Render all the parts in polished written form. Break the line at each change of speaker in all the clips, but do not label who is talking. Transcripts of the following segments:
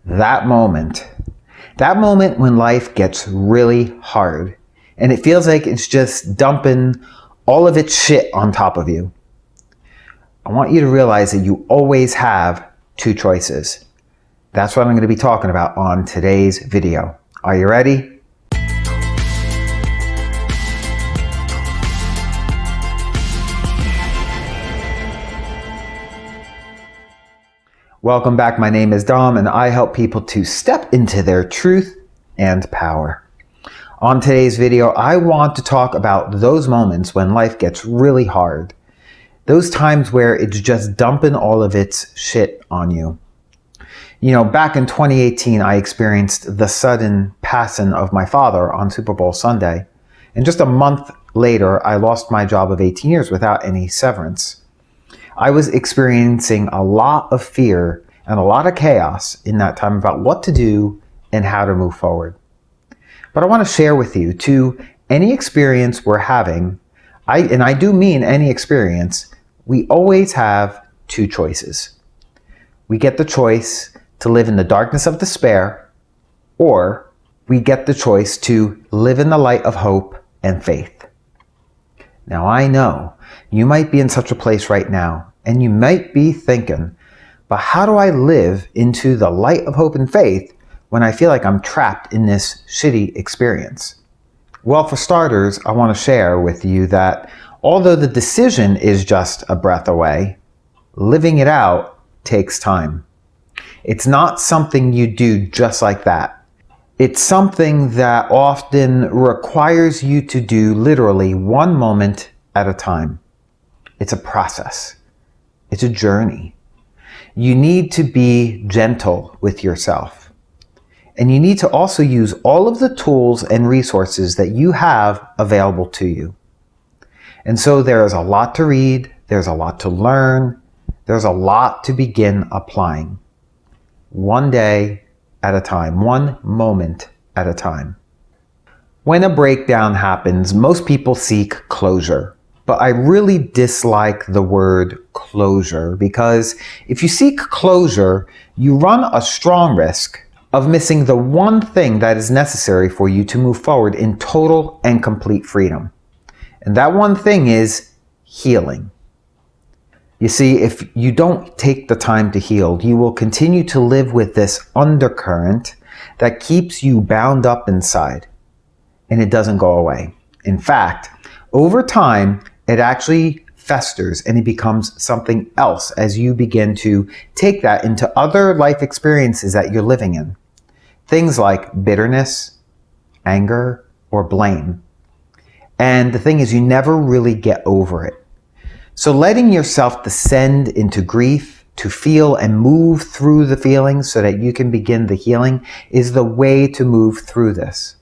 That moment when life gets really hard and it feels like it's just dumping all of its shit on top of you. I want you to realize that you always have two choices. That's what I'm going to be talking about on today's video. Are you ready? Welcome back. My name is Dom and I help people to step into their truth and power. On today's video, I want to talk about those moments when life gets really hard. Those times where it's just dumping all of its shit on you. You know, back in 2018, I experienced the sudden passing of my father on Super Bowl Sunday. And just a month later, I lost my job of 18 years without any severance. I was experiencing a lot of fear and a lot of chaos in that time about what to do and how to move forward. But I want to share with you, to any experience we're having, and I do mean any experience, we always have two choices. We get the choice to live in the darkness of despair, or we get the choice to live in the light of hope and faith. Now I know you might be in such a place right now, and you might be thinking, but how do I live into the light of hope and faith when I feel like I'm trapped in this shitty experience? Well, for starters, I want to share with you that although the decision is just a breath away, living it out takes time. It's not something you do just like that. It's something that often requires you to do literally one moment at a time. It's a process. It's a journey. You need to be gentle with yourself. And you need to also use all of the tools and resources that you have available to you. And so there is a lot to read, there's a lot to learn, there's a lot to begin applying. One day at a time, one moment at a time. When a breakdown happens, most people seek closure. But I really dislike the word closure, because if you seek closure, you run a strong risk of missing the one thing that is necessary for you to move forward in total and complete freedom. And that one thing is healing. You see, if you don't take the time to heal, you will continue to live with this undercurrent that keeps you bound up inside, and it doesn't go away. In fact, over time, it actually festers and it becomes something else as you begin to take that into other life experiences that you're living in. Things like bitterness, anger, or blame. And the thing is, you never really get over it. So letting yourself descend into grief to feel and move through the feelings so that you can begin the healing is the way to move through this.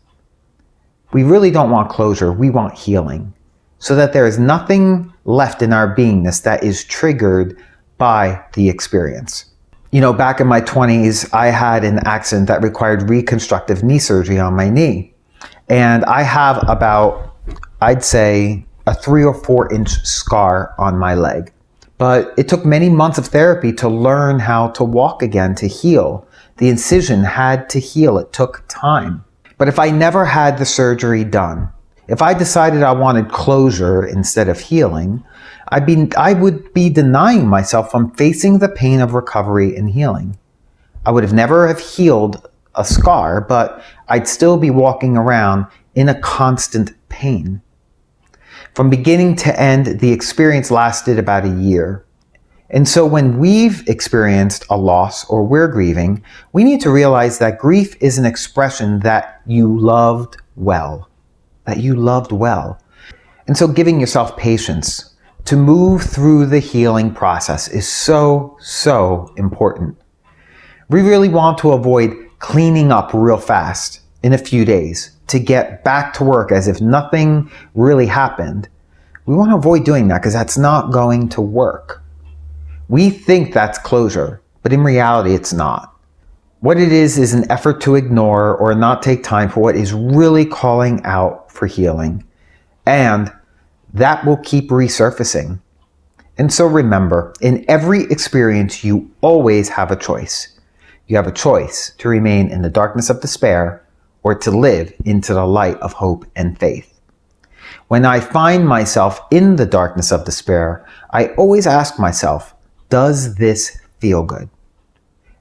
We really don't want closure, we want healing, so that there is nothing left in our beingness that is triggered by the experience. You know, back in my 20s, I had an accident that required reconstructive knee surgery on my knee. And I have about, I'd say, a 3 or 4 inch scar on my leg. But it took many months of therapy to learn how to walk again, to heal. The incision had to heal. It took time. But if I never had the surgery done, if I decided I wanted closure instead of healing, I would be denying myself from facing the pain of recovery and healing. I would have never have healed a scar, but I'd still be walking around in a constant pain. From beginning to end, the experience lasted about a year. And so when we've experienced a loss or we're grieving, we need to realize that grief is an expression that you loved well. And so giving yourself patience to move through the healing process is so, so important. We really want to avoid cleaning up real fast in a few days to get back to work as if nothing really happened. We want to avoid doing that because that's not going to work. We think that's closure, but in reality, it's not. What it is an effort to ignore or not take time for what is really calling out for healing. And that will keep resurfacing. And so remember, in every experience, you always have a choice. You have a choice to remain in the darkness of despair or to live into the light of hope and faith. When I find myself in the darkness of despair, I always ask myself, does this feel good?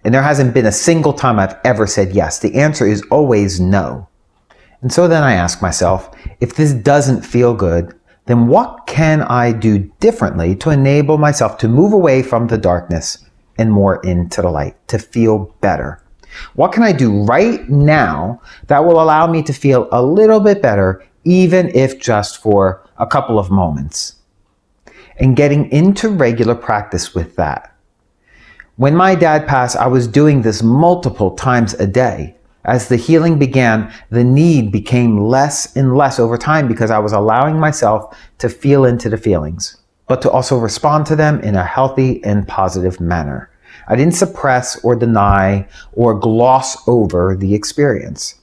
And there hasn't been a single time I've ever said yes. The answer is always no. And so then I ask myself, if this doesn't feel good, then what can I do differently to enable myself to move away from the darkness and more into the light, to feel better? What can I do right now that will allow me to feel a little bit better, even if just for a couple of moments? And getting into regular practice with that. When my dad passed, I was doing this multiple times a day. As the healing began, the need became less and less over time because I was allowing myself to feel into the feelings, but to also respond to them in a healthy and positive manner. I didn't suppress or deny or gloss over the experience.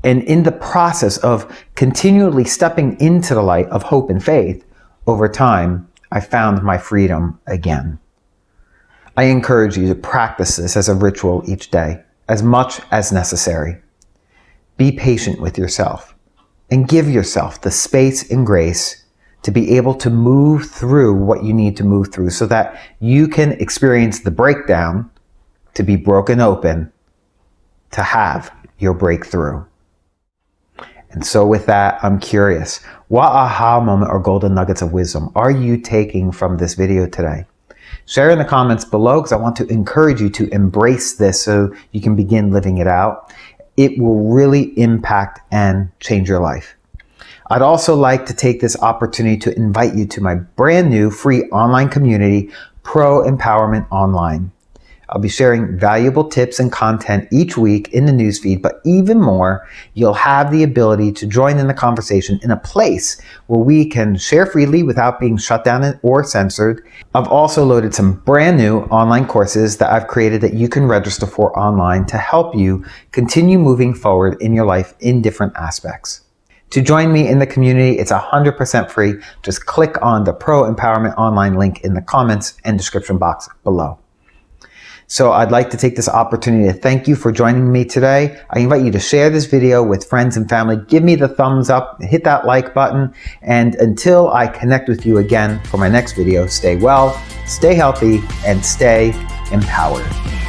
And in the process of continually stepping into the light of hope and faith, over time, I found my freedom again. I encourage you to practice this as a ritual each day, as much as necessary. Be patient with yourself and give yourself the space and grace to be able to move through what you need to move through so that you can experience the breakdown, to be broken open, to have your breakthrough. And so with that, I'm curious, what aha moment or golden nuggets of wisdom are you taking from this video today? Share in the comments below because I want to encourage you to embrace this so you can begin living it out. It will really impact and change your life. I'd also like to take this opportunity to invite you to my brand new free online community, ProEmpowerment Online. I'll be sharing valuable tips and content each week in the newsfeed, but even more, you'll have the ability to join in the conversation in a place where we can share freely without being shut down or censored. I've also loaded some brand new online courses that I've created that you can register for online to help you continue moving forward in your life in different aspects. To join me in the community, it's 100% free. Just click on the Pro Empowerment Online link in the comments and description box below. So I'd like to take this opportunity to thank you for joining me today. I invite you to share this video with friends and family. Give me the thumbs up, hit that like button, and until I connect with you again for my next video, stay well, stay healthy, and stay empowered.